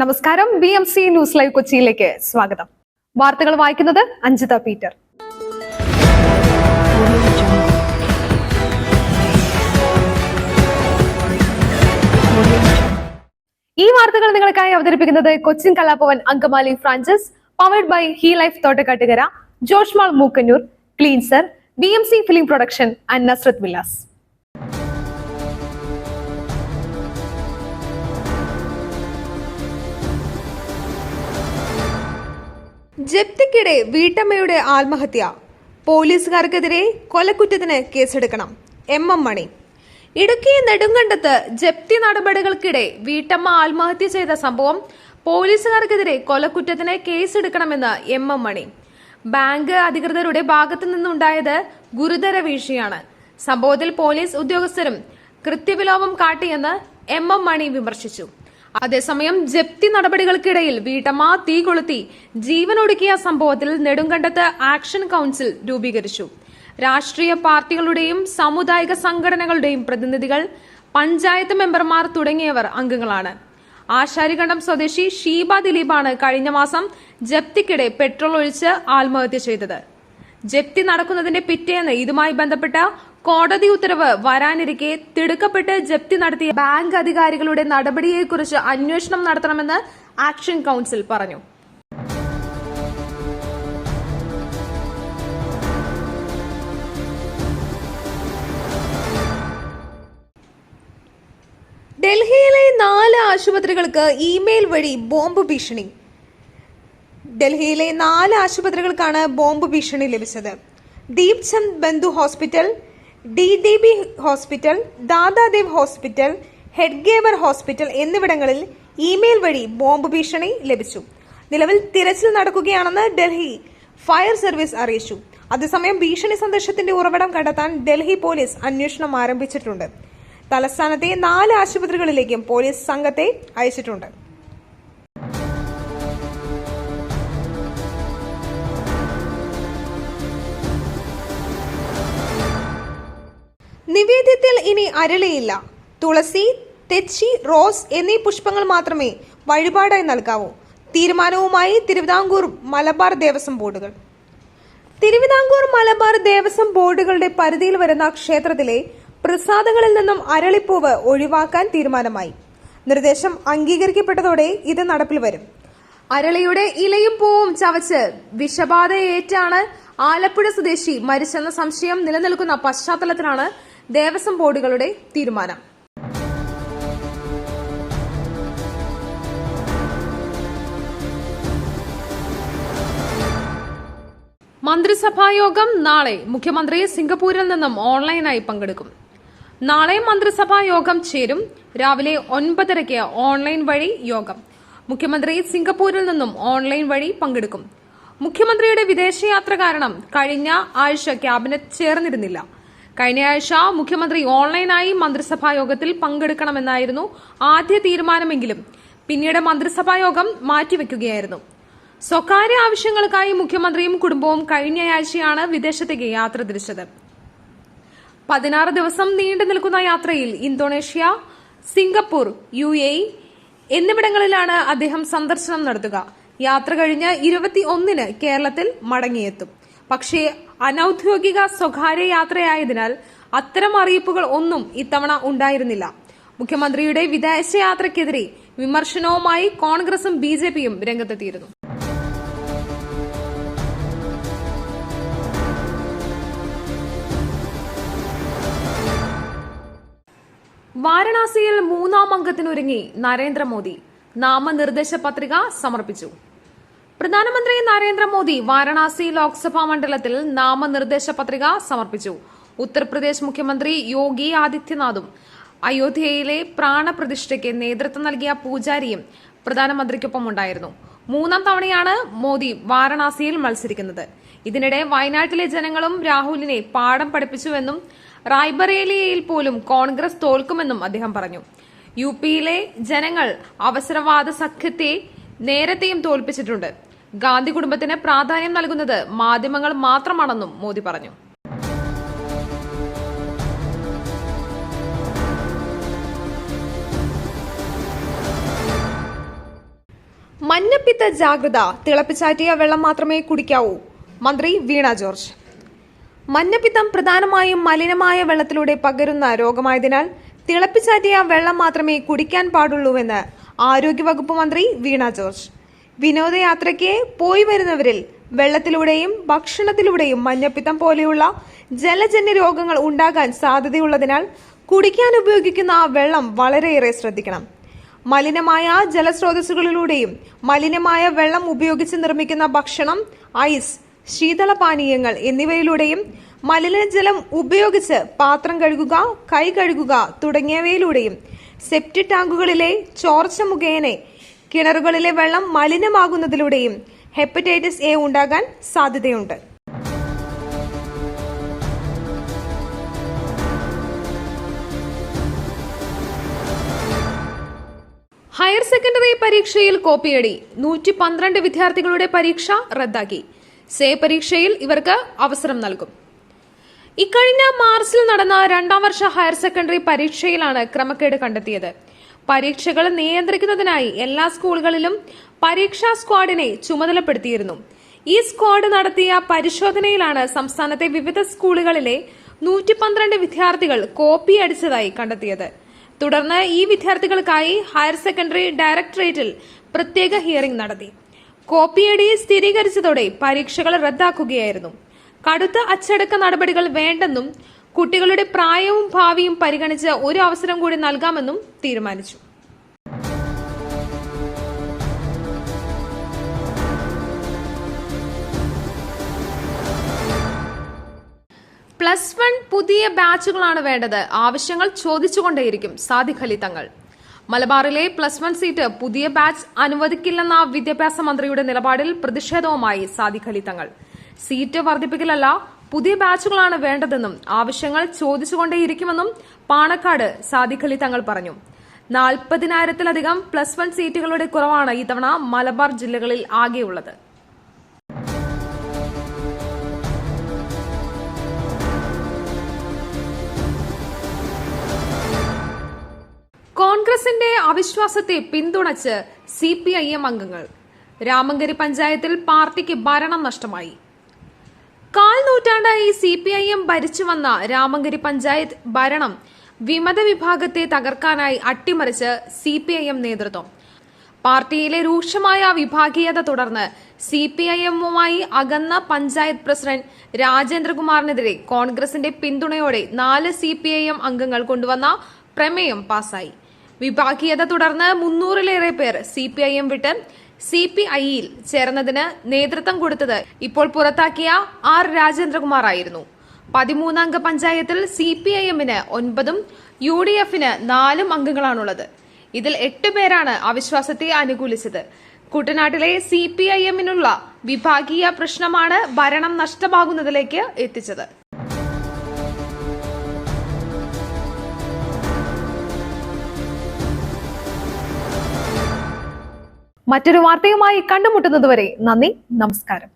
നമസ്കാരം. BMC news live കൊച്ചിയിലേക്ക് സ്വാഗതം. വാർത്തകൾ വായിക്കുന്നത് അഞ്ജിത പീറ്റർ. ഈ വാർത്തകൾ നിങ്ങൾക്കായി അവതരിപ്പിക്കുന്നത് Cochin Kalabhavan Angamaly franchise, powered by he life Thottakkattukara, Josh mall Mookkannoor, cleanser, BMC film production and Nazareth villas. ജപ്തിക്കിടെ വീട്ടമ്മയുടെ ആത്മഹത്യ, പോലീസുകാർക്കെതിരെ കൊലക്കുറ്റത്തിന് കേസെടുക്കണം. MM മണി. ഇടുക്കി നെടുങ്കണ്ടത്ത് ജപ്തി നടപടികൾക്കിടെ വീട്ടമ്മ ആത്മഹത്യ ചെയ്ത സംഭവം പോലീസുകാർക്കെതിരെ കൊലക്കുറ്റത്തിന് കേസെടുക്കണമെന്ന് MM മണി. ബാങ്ക് അധികൃതരുടെ ഭാഗത്തു നിന്നുണ്ടായത് ഗുരുതര വീഴ്ചയാണ്. സംഭവത്തിൽ പോലീസ് ഉദ്യോഗസ്ഥരും കൃത്യവിലോപം കാട്ടിയെന്ന് MM മണി വിമർശിച്ചു. അതേസമയം ജപ്തി നടപടികൾക്കിടയിൽ വീട്ടമ്മ തീ കൊളുത്തി ജീവനൊടുക്കിയ സംഭവത്തിൽ നെടുങ്കണ്ടത്ത് ആക്ഷൻ കൌൺസിൽ രൂപീകരിച്ചു. രാഷ്ട്രീയ പാർട്ടികളുടെയും സാമുദായിക സംഘടനകളുടെയും പ്രതിനിധികൾ, പഞ്ചായത്ത് മെമ്പർമാർ തുടങ്ങിയവർ അംഗങ്ങളാണ്. ആശാരികണ്ടം സ്വദേശി ഷീബ ദിലീപാണ് കഴിഞ്ഞ മാസം ജപ്തിക്കിടെ പെട്രോൾ ഒഴിച്ച് ആത്മഹത്യ ചെയ്തത്. ജപ്തി നടക്കുന്നതിന്റെ പിറ്റേന്ന് ഇതുമായി ബന്ധപ്പെട്ട കോടതി ഉത്തരവ് വരാനിരിക്കെ തിടുക്കപ്പെട്ട് ജപ്തി നടത്തിയ ബാങ്ക് അധികാരികളുടെ നടപടിയെക്കുറിച്ച് അന്വേഷണം നടത്തണമെന്ന് ആക്ഷൻ കൌൺസിൽ പറഞ്ഞു. ഡൽഹിയിലെ 4 ആശുപത്രികൾക്ക് ഇമെയിൽ വഴി ബോംബ് ഭീഷണി. ഡൽഹിയിലെ 4 ആശുപത്രികൾക്കാണ് ബോംബ് ഭീഷണി ലഭിച്ചത്. Deep Chand Bandhu hospital, DDB hospital, Dadadev hospital, Hedgewar hospital എന്നിവിടങ്ങളിൽ ഇമെയിൽ വഴി ബോംബ് ഭീഷണി ലഭിച്ചു. നിലവിൽ തിരച്ചിൽ നടക്കുകയാണെന്ന് ഡൽഹി ഫയർ സർവീസ് അറിയിച്ചു. അതേസമയം ഭീഷണി സന്ദേശത്തിന്റെ ഉറവിടം കണ്ടെത്താൻ ഡൽഹി പോലീസ് അന്വേഷണം ആരംഭിച്ചിട്ടുണ്ട്. തലസ്ഥാനത്തെ 4 ആശുപത്രികളിലേക്കും പോലീസ് സംഘത്തെ അയച്ചിട്ടുണ്ട്. നിവേദ്യത്തിൽ ഇനി അരളിയില്ല. തുളസി, തെച്ചി, റോസ് എന്നീ പുഷ്പങ്ങൾ മാത്രമേ വഴിപാടായി നൽകാവൂ. തീരുമാനവുമായി തിരുവിതാംകൂർ മലബാർ ദേവസ്വം ബോർഡുകൾ. തിരുവിതാംകൂർ മലബാർ ദേവസ്വം ബോർഡുകളുടെ പരിധിയിൽ വരുന്ന ക്ഷേത്രത്തിലെ പ്രസാദങ്ങളിൽ നിന്നും അരളിപ്പൂവ് ഒഴിവാക്കാൻ തീരുമാനമായി. നിർദ്ദേശം അംഗീകരിക്കപ്പെട്ടതോടെ ഇത് നടപ്പിൽ വരും. അരളിയുടെ ഇലയും പൂവും ചവച്ച് വിഷബാധയേറ്റാണ് ആലപ്പുഴ സ്വദേശി മരിച്ചെന്ന സംശയം നിലനിൽക്കുന്ന പശ്ചാത്തലത്തിലാണ് ദേവസ്വം ബോർഡുകളുടെ തീരുമാനം. മന്ത്രിസഭായോഗം നാളെ. മുഖ്യമന്ത്രി സിംഗപ്പൂരിൽ നിന്നും ഓൺലൈനായി പങ്കെടുക്കും. നാളെ മന്ത്രിസഭാ യോഗം ചേരും. രാവിലെ 9:30 ഓൺലൈൻ വഴി യോഗം. മുഖ്യമന്ത്രി സിംഗപ്പൂരിൽ നിന്നും ഓൺലൈൻ വഴി പങ്കെടുക്കും. മുഖ്യമന്ത്രിയുടെ വിദേശയാത്ര കാരണം കഴിഞ്ഞ ആഴ്ച ക്യാബിനറ്റ് ചേർന്നിരുന്നില്ല. കഴിഞ്ഞ ആഴ്ച മുഖ്യമന്ത്രി ഓൺലൈനായി മന്ത്രിസഭാ യോഗത്തിൽ പങ്കെടുക്കണമെന്നായിരുന്നു ആദ്യ തീരുമാനമെങ്കിലും പിന്നീട് മന്ത്രിസഭാ യോഗം മാറ്റിവെക്കുകയായിരുന്നു. സ്വകാര്യ ആവശ്യങ്ങൾക്കായി മുഖ്യമന്ത്രിയും കുടുംബവും കഴിഞ്ഞയാഴ്ചയാണ് വിദേശത്തേക്ക് യാത്ര തിരിച്ചത്. 16 ദിവസം നീണ്ടു നിൽക്കുന്ന യാത്രയിൽ ഇന്തോനേഷ്യ, സിംഗപ്പൂർ, UAE എന്നിവിടങ്ങളിലാണ് അദ്ദേഹം സന്ദർശനം നടത്തുക. യാത്ര കഴിഞ്ഞ് 21-ന് കേരളത്തിൽ മടങ്ങിയെത്തും. പക്ഷേ അനൌദ്യോഗിക സ്വകാര്യ യാത്രയായതിനാൽ അത്തരം അറിയിപ്പുകൾ ഒന്നും ഇത്തവണ ഉണ്ടായിരുന്നില്ല. മുഖ്യമന്ത്രിയുടെ വിദേശയാത്രയ്ക്കെതിരെ വിമർശനവുമായി കോൺഗ്രസും BJPയും രംഗത്തെത്തിയിരുന്നു. വാരണാസിയിൽ 3ാം അംഗത്തിനൊരുങ്ങി നരേന്ദ്രമോദി. നാമനിർദ്ദേശ പത്രിക സമർപ്പിച്ചു. പ്രധാനമന്ത്രി നരേന്ദ്രമോദി വാരണാസി ലോക്സഭാ മണ്ഡലത്തിൽ നാമനിർദ്ദേശ പത്രിക സമർപ്പിച്ചു. ഉത്തർപ്രദേശ് മുഖ്യമന്ത്രി യോഗി ആദിത്യനാഥും അയോധ്യയിലെ പ്രാണപ്രതിഷ്ഠയ്ക്ക് നേതൃത്വം നൽകിയ പൂജാരിയും പ്രധാനമന്ത്രിക്കൊപ്പം ഉണ്ടായിരുന്നു. 3ാം തവണയാണ് മോദി വാരണാസിയിൽ മത്സരിക്കുന്നത്. ഇതിനിടെ വയനാട്ടിലെ ജനങ്ങളും രാഹുലിനെ പാഠം പഠിപ്പിച്ചുവെന്നും റായ്ബറേലിയയിൽ പോലും കോൺഗ്രസ് തോൽക്കുമെന്നും അദ്ദേഹം പറഞ്ഞു. UPയിലെ ജനങ്ങൾ അവസരവാദ സഖ്യത്തെ നേരത്തെയും തോൽപ്പിച്ചിട്ടുണ്ട്. ഗാന്ധി കുടുംബത്തിന് പ്രാധാന്യം നൽകുന്നത് മാധ്യമങ്ങൾ മാത്രമാണെന്നും മോദി പറഞ്ഞു. മഞ്ഞപ്പിത്ത ജാഗ്രത, തിളപ്പിച്ചാറ്റിയ വെള്ളം മാത്രമേ കുടിക്കാവൂ. മന്ത്രി വീണ ജോർജ്. മഞ്ഞപ്പിത്തം പ്രധാനമായും മലിനമായ വെള്ളത്തിലൂടെ പകരുന്ന രോഗമായതിനാൽ തിളപ്പിച്ചാറ്റിയ വെള്ളം മാത്രമേ കുടിക്കാൻ പാടുള്ളൂവെന്ന് ആരോഗ്യവകുപ്പ് മന്ത്രി വീണ ജോർജ്. വിനോദയാത്രയ്ക്ക് പോയി വരുന്നവരിൽ വെള്ളത്തിലൂടെയും ഭക്ഷണത്തിലൂടെയും മഞ്ഞപ്പിത്തം പോലെയുള്ള ജലജന്യ രോഗങ്ങൾ ഉണ്ടാകാൻ സാധ്യതയുള്ളതിനാൽ കുടിക്കാൻ ഉപയോഗിക്കുന്ന വെള്ളം വളരെയേറെ ശ്രദ്ധിക്കണം. മലിനമായ ജലസ്രോതസ്സുകളിലൂടെയും മലിനമായ വെള്ളം ഉപയോഗിച്ച് നിർമ്മിക്കുന്ന ഭക്ഷണം, ഐസ്, ശീതളപാനീയങ്ങൾ എന്നിവയിലൂടെയും മലിനജലം ഉപയോഗിച്ച് പാത്രം കഴുകുക, കൈ കഴുകുക തുടങ്ങിയവയിലൂടെയും സെപ്റ്റിക് ടാങ്കുകളിലെ ചോർച്ച മുഖേന കിണറുകളിലെ വെള്ളം മലിനമാകുന്നതിലൂടെയും ഹെപ്പറ്റൈറ്റിസ് എ ഉണ്ടാകാൻ സാധ്യതയുണ്ട്. ഹയർ സെക്കൻഡറി പരീക്ഷയിൽ കോപ്പിയടി, 112 വിദ്യാർത്ഥികളുടെ പരീക്ഷ റദ്ദാക്കി. സേ പരീക്ഷയിൽ ഇവർക്ക് അവസരം നൽകും. ഇക്കഴിഞ്ഞ മാർച്ചിൽ നടന്ന 2ാം വർഷ ഹയർ സെക്കൻഡറി പരീക്ഷയിലാണ് ക്രമക്കേട് കണ്ടെത്തിയത്. പരീക്ഷകൾ നിയന്ത്രിക്കുന്നതിനായി എല്ലാ സ്കൂളുകളിലും പരീക്ഷാ സ്ക്വാഡിനെ ചുമതലപ്പെടുത്തിയിരുന്നു. ഈ സ്ക്വാഡ് നടത്തിയ പരിശോധനയിലാണ് സംസ്ഥാനത്തെ വിവിധ സ്കൂളുകളിലെ 112 വിദ്യാർത്ഥികൾ കോപ്പി അടിച്ചതായി കണ്ടെത്തിയത്. തുടർന്ന് ഈ വിദ്യാർത്ഥികൾക്കായി ഹയർ സെക്കൻഡറി ഡയറക്ടറേറ്റിൽ പ്രത്യേക ഹിയറിംഗ് നടത്തി. കോപ്പിയടി സ്ഥിരീകരിച്ചതോടെ പരീക്ഷകൾ റദ്ദാക്കുകയായിരുന്നു. കടുത്ത അച്ചടക്ക നടപടികൾ വേണ്ടെന്നും കുട്ടികളുടെ പ്രായവും ഭാവിയും പരിഗണിച്ച് ഒരു അവസരം കൂടി നൽകാമെന്നും തീരുമാനിച്ചു. +1 പുതിയ ബാച്ചുകളാണ് വേണ്ടത്. ആവശ്യങ്ങൾ ചോദിച്ചുകൊണ്ടേയിരിക്കും. സാദിഖ് അലി തങ്ങൾ. മലബാറിലെ +1 സീറ്റ് പുതിയ ബാച്ച് അനുവദിക്കില്ലെന്ന വിദ്യാഭ്യാസ മന്ത്രിയുടെ നിലപാടിൽ പ്രതിഷേധവുമായി സാദിഖ് അലി തങ്ങൾ. സീറ്റ് വർദ്ധിപ്പിക്കലല്ല, പുതിയ ബാച്ചുകളാണ് വേണ്ടതെന്നും ആവശ്യങ്ങൾ ചോദിച്ചുകൊണ്ടേയിരിക്കുമെന്നും പാണക്കാട് സാദിഖ് അലി തങ്ങൾ പറഞ്ഞു. 40,000-ത്തിലധികം +1 സീറ്റുകളുടെ കുറവാണ് ഇത്തവണ മലബാർ ജില്ലകളിൽ ആകെയുള്ളത്. കോൺഗ്രസിന്റെ അവിശ്വാസത്തെ പിന്തുണച്ച് CPIM അംഗങ്ങൾ. രാമങ്കരി പഞ്ചായത്തിൽ പാർട്ടിക്ക് ഭരണം നഷ്ടമായി. 1/4 നൂറ്റാണ്ടായി CPIM ഭരിച്ചുവന്ന രാമങ്കരി പഞ്ചായത്ത് ഭരണം വിമത വിഭാഗത്തെ തകർക്കാനായി അട്ടിമറിച്ച് CPIM നേതൃത്വം. പാർട്ടിയിലെ രൂക്ഷമായ വിഭാഗീയത തുടർന്ന് CPIM-വുമായി അകന്ന പഞ്ചായത്ത് പ്രസിഡന്റ് രാജേന്ദ്രകുമാറിനെതിരെ കോൺഗ്രസിന്റെ പിന്തുണയോടെ 4 CPIM അംഗങ്ങൾ കൊണ്ടുവന്ന പ്രമേയം പാസായി. വിഭാഗീയത തുടർന്ന് 300-ലേറെ പേർ CPIM വിട്ട് CPI-യിൽ ചേർന്നതിന് നേതൃത്വം കൊടുത്തത് ഇപ്പോൾ പുറത്താക്കിയ R രാജേന്ദ്രകുമാർ ആയിരുന്നു. 13-അംഗ പഞ്ചായത്തിൽ CPIM-ന് 9-ഉം UDF-ന് 4-ഉം അംഗങ്ങളാണുള്ളത്. ഇതിൽ 8 പേരാണ് അവിശ്വാസത്തെ അനുകൂലിച്ചത്. കുട്ടനാട്ടിലെ CPIM-നുള്ള വിഭാഗീയ പ്രശ്നമാണ് ഭരണം നഷ്ടമാകുന്നതിലേക്ക് എത്തിച്ചത്. മറ്റൊരു വാർത്തയുമായി കണ്ടുമുട്ടുന്നതുവരെ നന്ദി, നമസ്കാരം.